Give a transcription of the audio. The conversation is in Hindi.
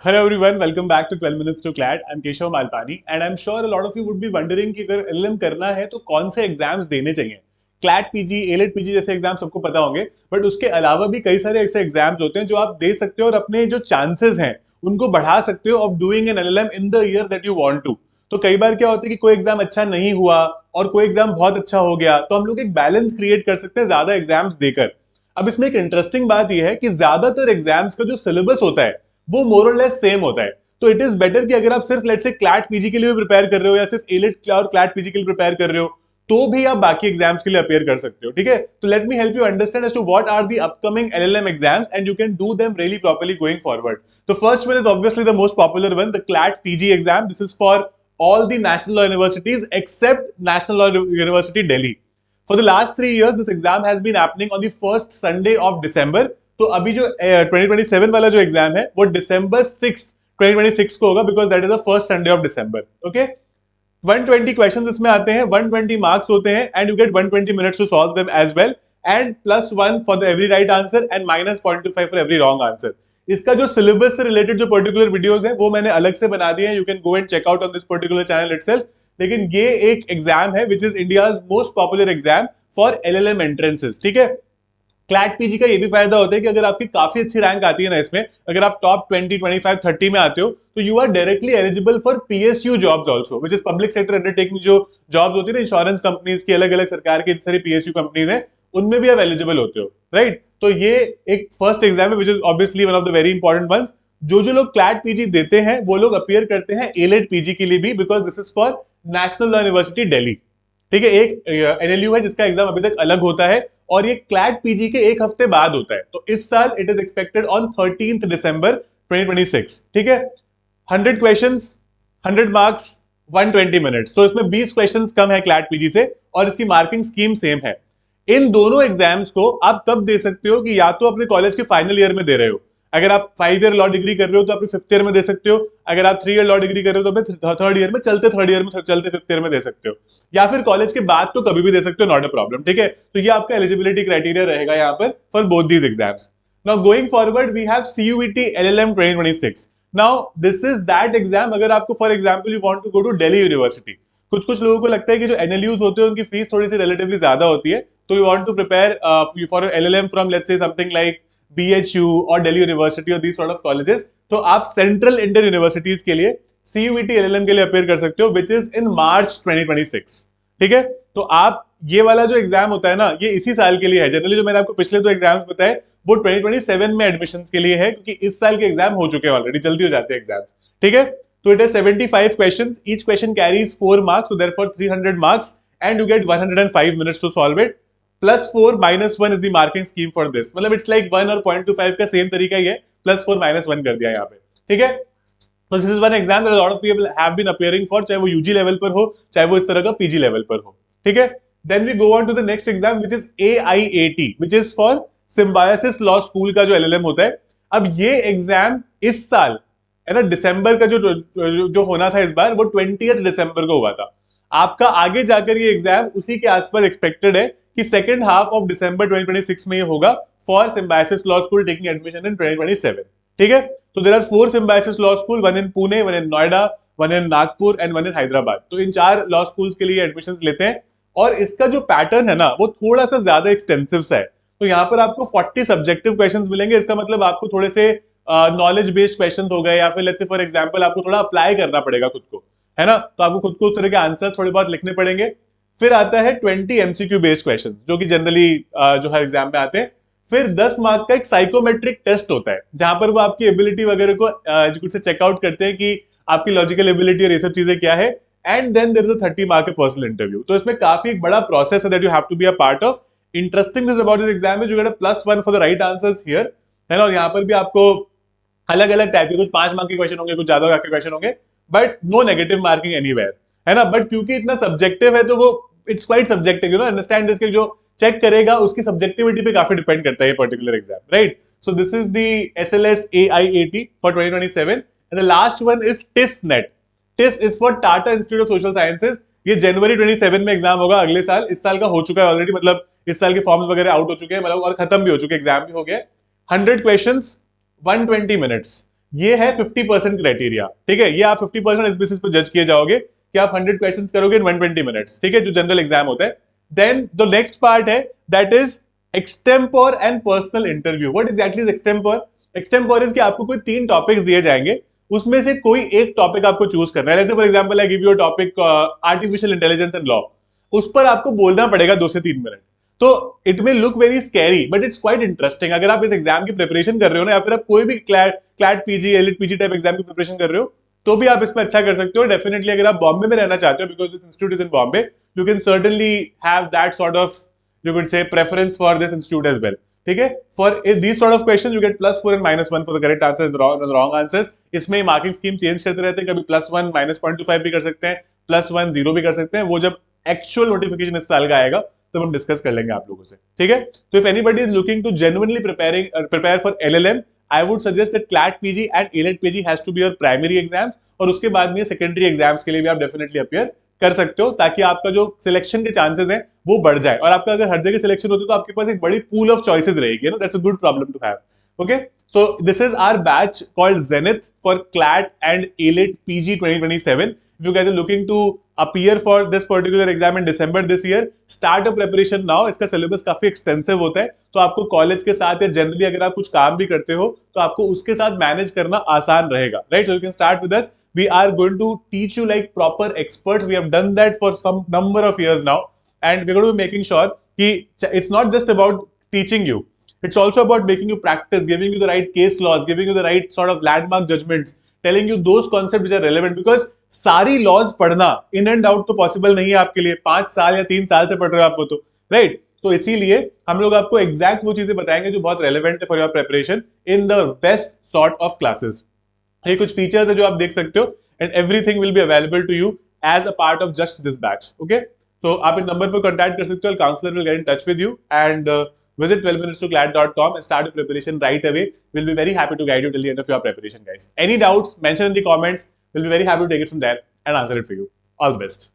Hello everyone, welcome back to 12 minutes to CLAT. I'm Keshav Malpani and I'm sure a lot of you would be wondering कि अगर LLM करना है तो कौन से एग्जाम्स देने चाहिए। CLAT PG, ALET PG जैसे एग्जाम सबको पता होंगे, बट उसके अलावा भी कई सारे ऐसे एग्जाम्स होते हैं जो आप दे सकते हो और अपने जो चांसेस हैं उनको बढ़ा सकते हो of doing an LLM in the year that you want to. तो कई बार क्या होता है कि कोई एग्जाम अच्छा नहीं हुआ और कोई एग्जाम बहुत अच्छा हो गया, तो हम लोग एक बैलेंस क्रिएट कर सकते हैं ज्यादा एग्जाम्स देकर। अब इसमें एक इंटरेस्टिंग बात यह है कि ज्यादातर एग्जाम्स का जो सिलेबस होता है वो मोर और लेस सेम होता है। तो इट इज बेटर कि अगर आप सिर्फ लेट्स से क्लैट पीजी के लिए प्रिपेयर कर रहे हो या सिर्फ एलिट और क्लैट पीजी के लिए प्रिपेयर कर रहे हो तो भी आप बाकी एग्जाम्स के लिए अपेयर कर सकते हो। ठीक है, तो let me help you understand as to what are the upcoming LLM exams and you can do them really properly going forward. तो first one is obviously the most popular one, the CLAT PG exam. This is for all the national law universities except National Law University Delhi. For the last 3 years, this exam has been happening on the first Sunday of December. तो अभी जो 2027 वाला जो एग्जाम है वो December 6th 2026 को होगा because that is the first Sunday of December. Okay? 120 questions इसमें आते हैं, 120 मार्क्स होते हैं and you get 120 minutes to solve them as well and +1 for the every right answer and -0.25 for every wrong answer. इसका जो सिलेबस से रिलेटेड जो पर्टिकुलर वीडियोस हैं वो मैंने अलग से बना दिए हैं, you can go and check out on this particular channel itself. लेकिन ये एक एग्जाम है which is India's most popular exam for LLM entrances. ठीक है, क्लैट पीजी का ये भी फायदा होता है कि अगर आपकी काफी अच्छी रैंक आती है ना इसमें, अगर आप टॉप 20, 25, 30 में आते हो तो you are directly eligible for PSU jobs also, which is public sector undertaking. जो जॉब्स होती है ना इंश्योरेंस कंपनीज की, अलग अलग सरकार की सारी पीएसयू कंपनीज हैं, उनमें भी आप एलिजिबल होते हो, राइट? तो ये एक फर्स्ट एग्जाम है which is obviously one of the very important ones. जो लोग क्लैट पीजी देते हैं वो लोग अपीयर करते हैं एलेट पीजी के लिए भी, because this is for national law university Delhi. ठीक है, एक एनएलयू है जिसका एग्जाम अभी तक अलग होता है और ये क्लैट पीजी के एक हफ्ते बाद होता है। तो इस साल it is expected on 13th December 2026। ठीक है, 100 क्वेश्चंस, 100 मार्क्स, 120 मिनट्स। तो इसमें 20 क्वेश्चंस कम है क्लैट पीजी से और इसकी मार्किंग स्कीम सेम है। इन दोनों एग्जाम्स को आप तब दे सकते हो कि या तो अपने कॉलेज के फाइनल ईयर में दे रहे हो, अगर आप 5 ईयर लॉ डिग्री कर रहे हो तो अपने 5th ईयर में दे सकते हो, अगर आप 3 ईयर लॉ डिग्री कर रहे हो तो अपने 3rd ईयर में, चलते 3rd ईयर में, चलते 5th ईयर में दे सकते हो, या फिर कॉलेज के बाद तो कभी भी दे सकते हो, नॉट अ प्रॉब्लम। ठीक है, तो ये आपका एलिजिबिलिटी क्राइटेरिया रहेगा यहाँ पर for both these exams. Now going forward we have CUET LLM 2026। Now this is that exam अगर आपको for example you want to go to Delhi University. कुछ लोगों को लगता है कि जो एनएलयूज होते हैं उनकी फीस थोड़ी सी रिलेटिवली ज्यादा होती है, तो you want to prepare for LLM from let's say something like BHU or Delhi University or these sort of colleges, तो आप सेंट्रल इंडियन यूनिवर्सिटीज के लिए CUET LLM के लिए अपेयर कर सकते हो विच इज इन March 2026। ठीक है, तो आप ये वाला जो एग्जाम होता है ना ये इसी साल के लिए है। जनरली जो मैंने आपको पिछले 2 एग्जाम्स बताए वो 2027 में एडमिशंस के लिए है, क्योंकि इस साल के एग्जाम हो चुके हैं ऑलरेडी, जल्दी हो जाते हैं एग्जाम्स। ठीक है, तो it is 75 questions, each question carries 4 marks, so therefore 300 marks and you get 105 minutes to solve it. +4 -1 is the marking scheme for this, मतलब इट्स लाइक 1 और 0.25 का सेम तरीका ही है, +4 -1 कर दिया यहाँ पे। ठीक है, तो this is one exam that a lot of people have been appearing for, चाहे वो यूजी लेवल पर हो चाहे वो इस तरह का पीजी लेवल पर हो। ठीक है, then we go on to the next exam which is AIAT, which is for Symbiosis Law School का जो LLM होता है। अब ये एग्जाम इस साल है ना, दिसंबर का जो होना था इस बार वो 20th December को हुआ था। आपका आगे जाकर ये एग्जाम उसी के आसपास एक्सपेक्टेड है कि सेकंड हाफ ऑफ December 2026 में ये होगा for Symbiosis Law School taking admission in 2027। ठीक है, तो there are 4 Symbiosis Law School, one in Pune, one in Noida, one in Nagpur and one in Hyderabad. तो इन 4 लॉ स्कूल्स के लिए एडमिशंस लेते हैं और इसका जो पैटर्न है ना वो थोड़ा सा ज्यादा एक्सटेंसिव सा है। तो यहाँ पर आपको 40 सब्जेक्टिव क्वेश्चंस मिलेंगे। इसका मतलब आपको थोड़े से नॉलेज बेस्ड क्वेश्चंस हो गए, या फिर लेट्स से फॉर एग्जांपल आपको थोड़ा अप्लाई करना पड़ेगा खुद को, है ना, तो आपको खुद को उस तरह के आंसर थोड़े बहुत लिखने पड़ेंगे। फिर आता है 20 MCQ बेस्ड क्वेश्चन जो कि जनरली जो हर एग्जाम में आते हैं। फिर 10 मार्क का एक साइकोमेट्रिक टेस्ट होता है जहां पर वो आपकी एबिलिटी वगैरह को कुछ से चेकआउट करते हैं कि आपकी लॉजिकल एबिलिटी और ये सब चीजें क्या है। And then there is a 30 mark personal interview. तो इसमें काफी एक बड़ा प्रोसेस है that you have to be a part of. Interesting thing about this exam is you get a +1 for the right answers here, है ना। और यहाँ पर भी आपको अलग अलग टाइप के कुछ 5 मार्क के क्वेश्चन होंगे, कुछ ज्यादा के क्वेश्चन होंगे, but no negative marking anywhere, है ना। बट क्योंकि इतना सब्जेक्टिव है तो वो it's quite subjective, you know, understand this, जो चेक करेगा उसकी सब्जेक्टिविटी पे काफी डिपेंड करता है ये particular exam, right. So this is the SLS AIAT for 2027 and the last one is TISNET। TIS is for Tata institute of social sciences. ये जनवरी 27 में एग्जाम होगा अगले साल। इस साल का हो चुका है ऑलरेडी, मतलब इस साल के फॉर्म्स वगैरह आउट हो चुके हैं, मतलब और खत्म भी हो चुके, एग्जाम भी हो गया। 100 क्वेश्चंस, 120 मिनट्स। ये है 50% क्राइटेरिया, ठीक है। ये आप 50% इस बेसिस पे जज किए जाओगे कि आप 100 क्वेश्चंस करोगे इन 120 मिनट्स, ठीक है, जो जनरल एग्जाम होता है। देन द नेक्स्ट पार्ट है that is extempore and personal interview. What exactly is extempore? Extempore is कि आपको कोई 3 टॉपिक्स दिए जाएंगे, उसमें से कोई एक टॉपिक आपको चूज करना है। जैसे for example I give you a topic artificial intelligence and law, उस पर आपको बोलना पड़ेगा 2 से 3 मिनट। तो it will look very scary but it's quite interesting. अगर आप इस एग्जाम की प्रिपरेशन कर रहे हो ना, या फिर आप कोई भी CLAT PG, elite PG type exam की प्रिपरेशन कर रहे हो, तो भी आप इसमें अच्छा कर सकते हो डेफिनेटली। अगर आप बॉम्बे में रहना चाहते हो, because this institute is in Bombay, you can certainly have that sort of, you could say, preference for this institute as well, ठीक है। For these sort of questions you get +4 and -1 for the correct answers and wrong answers। इसमें मार्किंग स्कीम चेंज करते रहते हैं, कभी +1 -0.25 भी कर सकते हैं, +1 0 भी कर सकते हैं। वो जब एक्चुअल नोटिफिकेशन इस साल का आएगा तो हम डिस्कस कर लेंगे आप लोगों से, ठीक है। तो if anybody is looking to genuinely prepare for LLM, I would suggest that CLAT PG and AILET PG has to be your primary exams, और उसके बाद में सेकेंडरी एग्जाम्स के लिए भी आप डेफिनेटली अपियर कर सकते हो, ताकि आपका जो सिलेक्शन के चांसेस हैं वो बढ़ जाए। और आपका अगर हर जगह सिलेक्शन होती है तो आपके पास एक बड़ी पूल ऑफ चॉइसेस रहेगी, ना, that's a good problem to have. Okay, so this is our batch called Zenith for CLAT and ALET PG 2027. If you guys are looking to appear for this particular exam in December this year, start a preparation now। इसका सिलेबस काफी एक्सटेंसिव होता है, तो आपको कॉलेज के साथ या जनरली अगर आप कुछ काम भी करते हो तो आपको उसके साथ मैनेज करना आसान रहेगा, right. So you can start with us। We are going to teach you like proper experts। We have done that for some number of years now, and we're going to be making sure कि it's not just about teaching you, it's also about making you practice, giving you the right case laws, giving you the right sort of landmark judgments, telling you those concepts which are relevant, because सारी लॉज पढ़ना इन एंड आउट तो पॉसिबल नहीं है आपके लिए। 5 साल या 3 साल से पढ़ रहे हो आप वो, तो राइट। तो इसीलिए हम लोग आपको एग्जैक्ट वो चीजें बताएंगे जो बहुत रेलेवेंट है for your preparation in the best sort of classes. ये कुछ फीचर्स है जो आप देख सकते हो, and everything will be available to you as a part of just this batch. Okay, तो आप इन नंबर पर कॉन्टैक्ट कर सकते हो, counsellor will get in touch with you, and visit 12minutes2clad.com and start your preparation right away। We'll be very happy to guide you till the end of your preparation, guys। Any doubts, mention in the comments, we'll be very happy to take it from there and answer it for you। All the best।